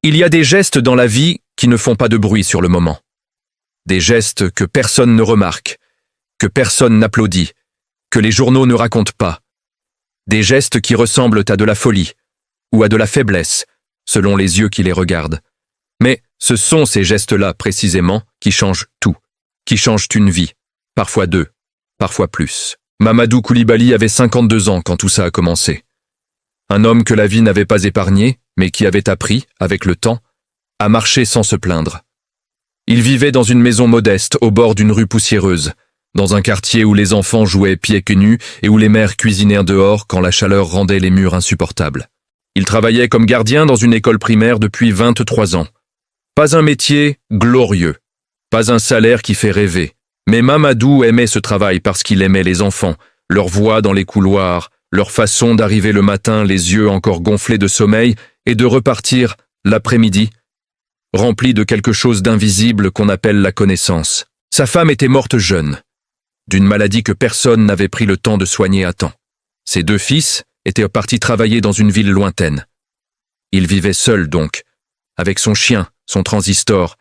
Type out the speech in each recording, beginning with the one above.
Il y a des gestes dans la vie qui ne font pas de bruit sur le moment. Des gestes que personne ne remarque, que personne n'applaudit, que les journaux ne racontent pas. Des gestes qui ressemblent à de la folie ou à de la faiblesse, selon les yeux qui les regardent. Mais ce sont ces gestes-là, précisément, qui changent tout, qui changent une vie, parfois deux, parfois plus. Mamadou Koulibaly avait 52 ans quand tout ça a commencé. Un homme que la vie n'avait pas épargné, mais qui avait appris, avec le temps, à marcher sans se plaindre. Il vivait dans une maison modeste, au bord d'une rue poussiéreuse, dans un quartier où les enfants jouaient pieds que nus et où les mères cuisinaient dehors quand la chaleur rendait les murs insupportables. Il travaillait comme gardien dans une école primaire depuis 23 ans. Pas un métier glorieux, pas un salaire qui fait rêver. Mais Mamadou aimait ce travail parce qu'il aimait les enfants, leur voix dans les couloirs, leur façon d'arriver le matin les yeux encore gonflés de sommeil et de repartir, l'après-midi, rempli de quelque chose d'invisible qu'on appelle la connaissance. Sa femme était morte jeune, d'une maladie que personne n'avait pris le temps de soigner à temps. Ses 2 fils étaient partis travailler dans une ville lointaine. Il vivait seul donc, avec son chien, son transistor,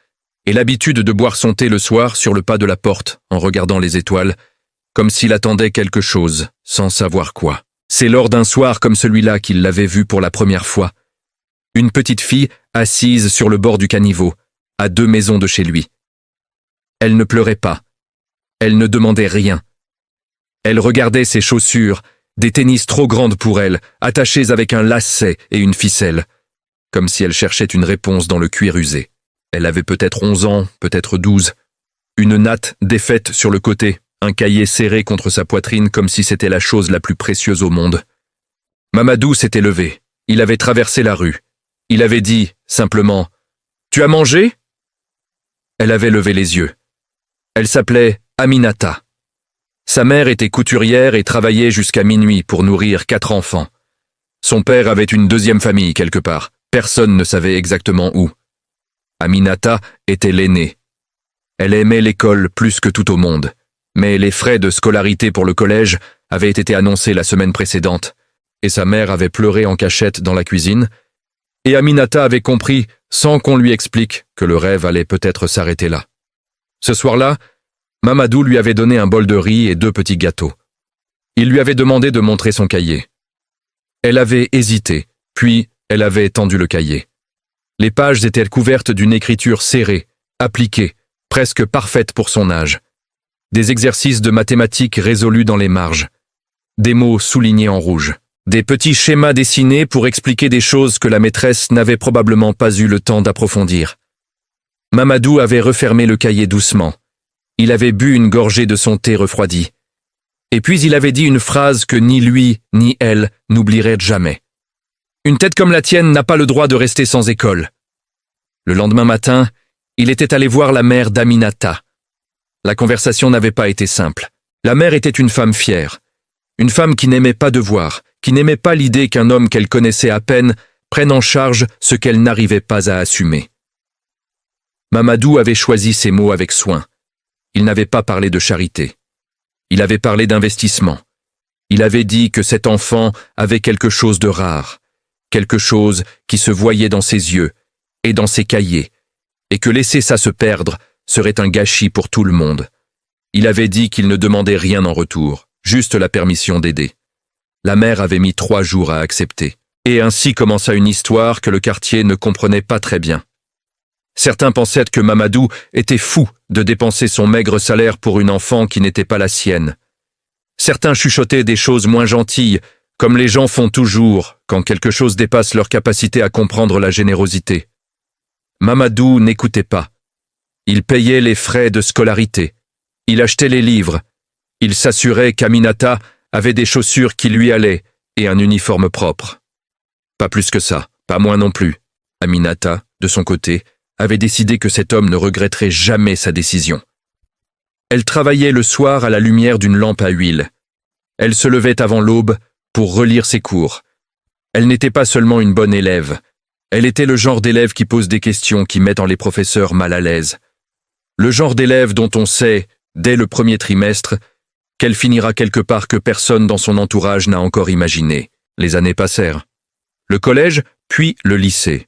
et l'habitude de boire son thé le soir sur le pas de la porte en regardant les étoiles, comme s'il attendait quelque chose, sans savoir quoi. C'est lors d'un soir comme celui-là qu'il l'avait vue pour la première fois. Une petite fille assise sur le bord du caniveau, à 2 maisons de chez lui. Elle ne pleurait pas. Elle ne demandait rien. Elle regardait ses chaussures, des tennis trop grandes pour elle, attachées avec un lacet et une ficelle, comme si elle cherchait une réponse dans le cuir usé. Elle avait peut-être 11 ans, peut-être 12. Une natte défaite sur le côté, un cahier serré contre sa poitrine comme si c'était la chose la plus précieuse au monde. Mamadou s'était levé. Il avait traversé la rue. Il avait dit, simplement, « Tu as mangé ?» Elle avait levé les yeux. Elle s'appelait Aminata. Sa mère était couturière et travaillait jusqu'à minuit pour nourrir 4 enfants. Son père avait une 2e famille quelque part. Personne ne savait exactement où. Aminata était l'aînée. Elle aimait l'école plus que tout au monde, mais les frais de scolarité pour le collège avaient été annoncés la semaine précédente, et sa mère avait pleuré en cachette dans la cuisine, et Aminata avait compris, sans qu'on lui explique, que le rêve allait peut-être s'arrêter là. Ce soir-là, Mamadou lui avait donné un bol de riz et 2 petits gâteaux. Il lui avait demandé de montrer son cahier. Elle avait hésité, puis elle avait tendu le cahier. Les pages étaient couvertes d'une écriture serrée, appliquée, presque parfaite pour son âge. Des exercices de mathématiques résolus dans les marges. Des mots soulignés en rouge. Des petits schémas dessinés pour expliquer des choses que la maîtresse n'avait probablement pas eu le temps d'approfondir. Mamadou avait refermé le cahier doucement. Il avait bu une gorgée de son thé refroidi. Et puis il avait dit une phrase que ni lui ni elle n'oublieraient jamais. Une tête comme la tienne n'a pas le droit de rester sans école. Le lendemain matin, il était allé voir la mère d'Aminata. La conversation n'avait pas été simple. La mère était une femme fière. Une femme qui n'aimait pas devoir, qui n'aimait pas l'idée qu'un homme qu'elle connaissait à peine prenne en charge ce qu'elle n'arrivait pas à assumer. Mamadou avait choisi ses mots avec soin. Il n'avait pas parlé de charité. Il avait parlé d'investissement. Il avait dit que cet enfant avait quelque chose de rare, quelque chose qui se voyait dans ses yeux et dans ses cahiers, et que laisser ça se perdre serait un gâchis pour tout le monde. Il avait dit qu'il ne demandait rien en retour, juste la permission d'aider. La mère avait mis 3 jours à accepter, et ainsi commença une histoire que le quartier ne comprenait pas très bien. Certains pensaient que Mamadou était fou de dépenser son maigre salaire pour une enfant qui n'était pas la sienne. Certains chuchotaient des choses moins gentilles, comme les gens font toujours quand quelque chose dépasse leur capacité à comprendre la générosité. Mamadou n'écoutait pas. Il payait les frais de scolarité. Il achetait les livres. Il s'assurait qu'Aminata avait des chaussures qui lui allaient et un uniforme propre. Pas plus que ça, pas moins non plus. Aminata, de son côté, avait décidé que cet homme ne regretterait jamais sa décision. Elle travaillait le soir à la lumière d'une lampe à huile. Elle se levait avant l'aube pour relire ses cours. Elle n'était pas seulement une bonne élève. Elle était le genre d'élève qui pose des questions qui mettent les professeurs mal à l'aise. Le genre d'élève dont on sait, dès le 1er trimestre, qu'elle finira quelque part que personne dans son entourage n'a encore imaginé. Les années passèrent. Le collège, puis le lycée.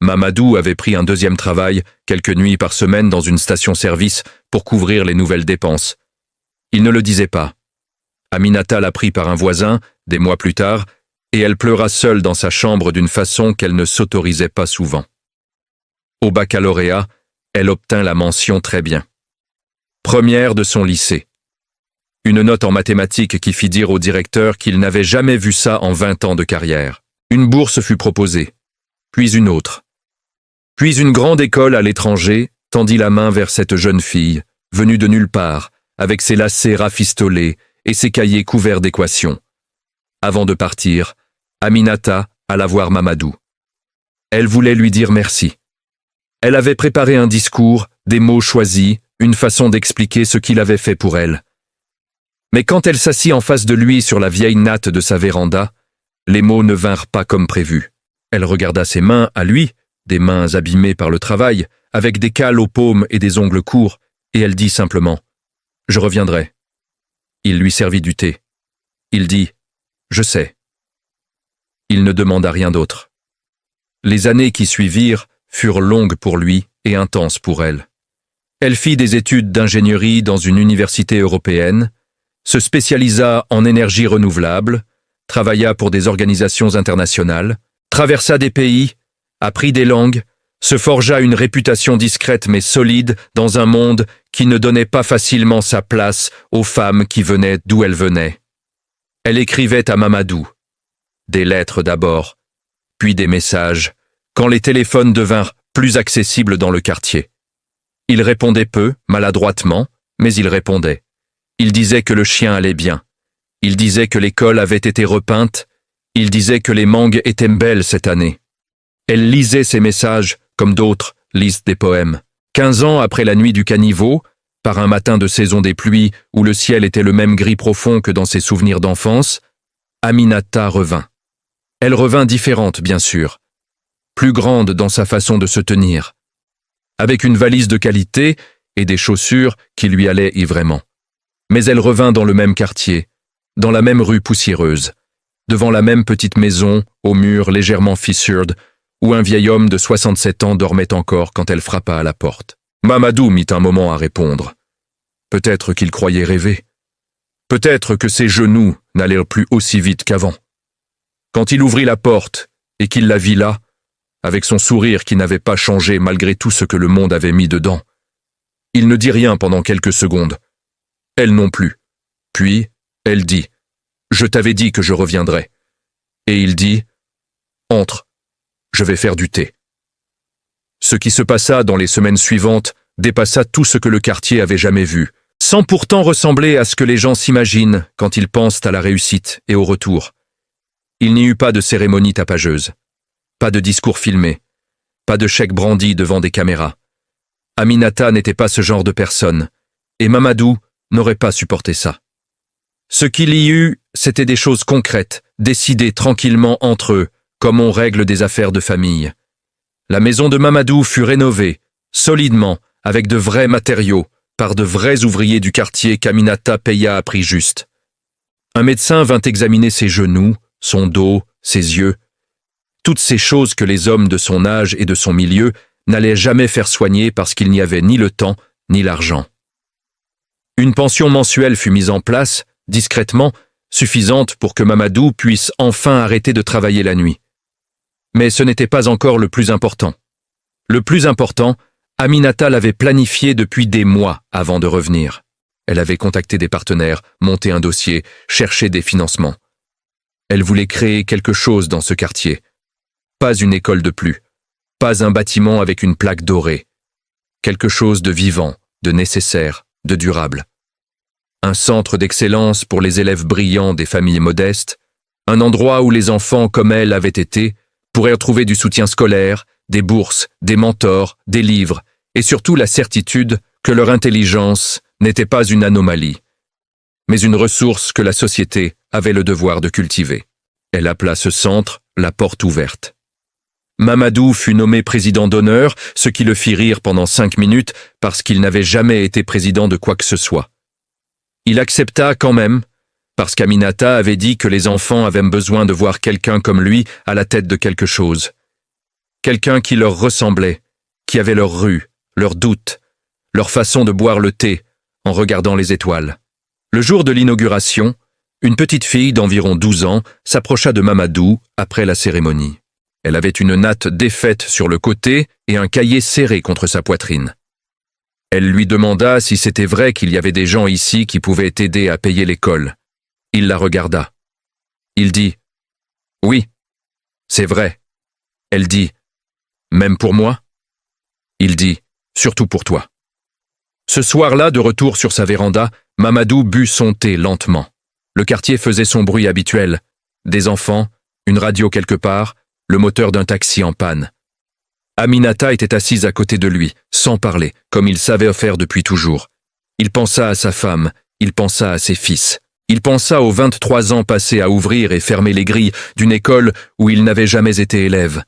Mamadou avait pris un deuxième travail, quelques nuits par semaine dans une station-service pour couvrir les nouvelles dépenses. Il ne le disait pas. Aminata l'apprit par un voisin, des mois plus tard, et elle pleura seule dans sa chambre d'une façon qu'elle ne s'autorisait pas souvent. Au baccalauréat, elle obtint la mention très bien. Première de son lycée. Une note en mathématiques qui fit dire au directeur qu'il n'avait jamais vu ça en 20 ans de carrière. Une bourse fut proposée, puis une autre. Puis une grande école à l'étranger tendit la main vers cette jeune fille, venue de nulle part, avec ses lacets rafistolés et ses cahiers couverts d'équations. Avant de partir, Aminata alla voir Mamadou. Elle voulait lui dire merci. Elle avait préparé un discours, des mots choisis, une façon d'expliquer ce qu'il avait fait pour elle. Mais quand elle s'assit en face de lui sur la vieille natte de sa véranda, les mots ne vinrent pas comme prévu. Elle regarda ses mains à lui, des mains abîmées par le travail, avec des cales aux paumes et des ongles courts, et elle dit simplement « Je reviendrai ». Il lui servit du thé. Il dit « Je sais ». Il ne demanda rien d'autre. Les années qui suivirent furent longues pour lui et intenses pour elle. Elle fit des études d'ingénierie dans une université européenne, se spécialisa en énergie renouvelable, travailla pour des organisations internationales, traversa des pays, apprit des langues, se forgea une réputation discrète mais solide dans un monde qui ne donnait pas facilement sa place aux femmes qui venaient d'où elle venait. Elle écrivait à Mamadou. Des lettres d'abord, puis des messages, quand les téléphones devinrent plus accessibles dans le quartier. Il répondait peu, maladroitement, mais il répondait. Il disait que le chien allait bien. Il disait que l'école avait été repeinte. Il disait que les mangues étaient belles cette année. Elle lisait ces messages, comme d'autres lisent des poèmes. 15 ans après la nuit du caniveau, par un matin de saison des pluies où le ciel était le même gris profond que dans ses souvenirs d'enfance, Aminata revint. Elle revint différente, bien sûr, plus grande dans sa façon de se tenir, avec une valise de qualité et des chaussures qui lui allaient ivrément. Mais elle revint dans le même quartier, dans la même rue poussiéreuse, devant la même petite maison, aux murs légèrement fissured, où un vieil homme de 67 ans dormait encore quand elle frappa à la porte. Mamadou mit un moment à répondre. Peut-être qu'il croyait rêver. Peut-être que ses genoux n'allèrent plus aussi vite qu'avant. Quand il ouvrit la porte et qu'il la vit là, avec son sourire qui n'avait pas changé malgré tout ce que le monde avait mis dedans, il ne dit rien pendant quelques secondes. Elle non plus. Puis, elle dit « Je t'avais dit que je reviendrais ». Et il dit « Entre, je vais faire du thé ». Ce qui se passa dans les semaines suivantes dépassa tout ce que le quartier avait jamais vu, sans pourtant ressembler à ce que les gens s'imaginent quand ils pensent à la réussite et au retour. Il n'y eut pas de cérémonie tapageuse, pas de discours filmé, pas de chèques brandis devant des caméras. Aminata n'était pas ce genre de personne, et Mamadou n'aurait pas supporté ça. Ce qu'il y eut, c'était des choses concrètes, décidées tranquillement entre eux, comme on règle des affaires de famille. La maison de Mamadou fut rénovée, solidement, avec de vrais matériaux, par de vrais ouvriers du quartier qu'Aminata paya à prix juste. Un médecin vint examiner ses genoux, son dos, ses yeux, toutes ces choses que les hommes de son âge et de son milieu n'allaient jamais faire soigner parce qu'il n'y avait ni le temps ni l'argent. Une pension mensuelle fut mise en place, discrètement, suffisante pour que Mamadou puisse enfin arrêter de travailler la nuit. Mais ce n'était pas encore le plus important. Le plus important, Aminata l'avait planifié depuis des mois avant de revenir. Elle avait contacté des partenaires, monté un dossier, cherché des financements. Elle voulait créer quelque chose dans ce quartier. Pas une école de plus, pas un bâtiment avec une plaque dorée. Quelque chose de vivant, de nécessaire, de durable. Un centre d'excellence pour les élèves brillants des familles modestes, un endroit où les enfants comme elle avaient été pourraient retrouver du soutien scolaire, des bourses, des mentors, des livres, et surtout la certitude que leur intelligence n'était pas une anomalie, mais une ressource que la société avait le devoir de cultiver. Elle appela ce centre la porte ouverte. Mamadou fut nommé président d'honneur, ce qui le fit rire pendant 5 minutes parce qu'il n'avait jamais été président de quoi que ce soit. Il accepta quand même, parce qu'Aminata avait dit que les enfants avaient besoin de voir quelqu'un comme lui à la tête de quelque chose. quelqu'un qui leur ressemblait, qui avait leur rue, leurs doutes, leur façon de boire le thé en regardant les étoiles. Le jour de l'inauguration, une petite fille d'environ 12 ans s'approcha de Mamadou après la cérémonie. Elle avait une natte défaite sur le côté et un cahier serré contre sa poitrine. Elle lui demanda si c'était vrai qu'il y avait des gens ici qui pouvaient t'aider à payer l'école. Il la regarda. Il dit « Oui, c'est vrai ». Elle dit « Même pour moi ?» Il dit « Surtout pour toi ». Ce soir-là, de retour sur sa véranda, Mamadou but son thé lentement. Le quartier faisait son bruit habituel. Des enfants, une radio quelque part, le moteur d'un taxi en panne. Aminata était assise à côté de lui, sans parler, comme il savait faire depuis toujours. Il pensa à sa femme, il pensa à ses fils. Il pensa aux 23 ans passés à ouvrir et fermer les grilles d'une école où il n'avait jamais été élève.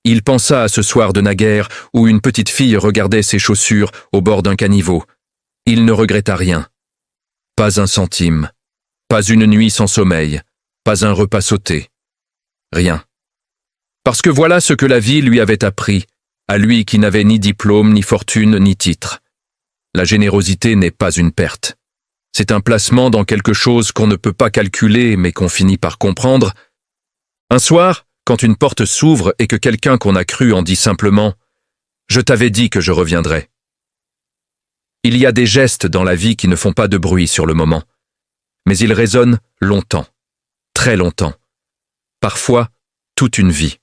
Il pensa à ce soir de naguère où une petite fille regardait ses chaussures au bord d'un caniveau. Il ne regretta rien. Pas un centime, pas une nuit sans sommeil, pas un repas sauté. Rien. Parce que voilà ce que la vie lui avait appris, à lui qui n'avait ni diplôme, ni fortune, ni titre. La générosité n'est pas une perte. C'est un placement dans quelque chose qu'on ne peut pas calculer mais qu'on finit par comprendre. Un soir, quand une porte s'ouvre et que quelqu'un qu'on a cru en dit simplement « Je t'avais dit que je reviendrais ». Il y a des gestes dans la vie qui ne font pas de bruit sur le moment, mais ils résonnent longtemps, très longtemps, parfois toute une vie.